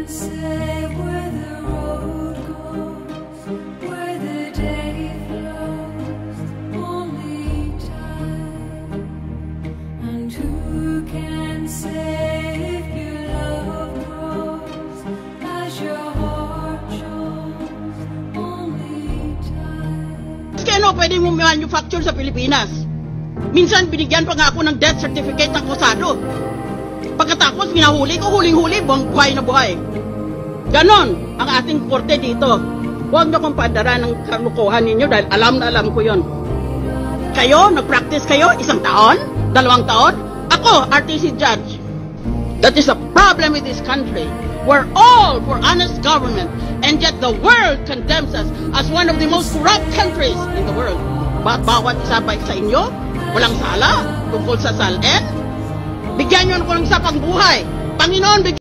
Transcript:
can say where the road goes, where the day flows, only time. And who can say if your love grows as your heart shows, only time. Kaya ano pwede mo manufacture sa Pilipinas? Minsan binigyan pa nga ako ng death certificate ng kusado. Pagkatapos minahuli ko, huling-huli, buhay na buhay. Ganon ang ating korte dito. Huwag na kong paandara ng kalukuhan ninyo dahil alam na alam ko yon. Kayo, nag-practice kayo, 1 taon, 2 taon. Ako, RTC judge. That is a problem with this country. We're all for honest government, and yet the world condemns us as one of the most corrupt countries in the world. Bawat isa ba sa inyo, walang sala tungkol sa SALN? Bigyan nyo ko ng isa pang buhay. Panginoon,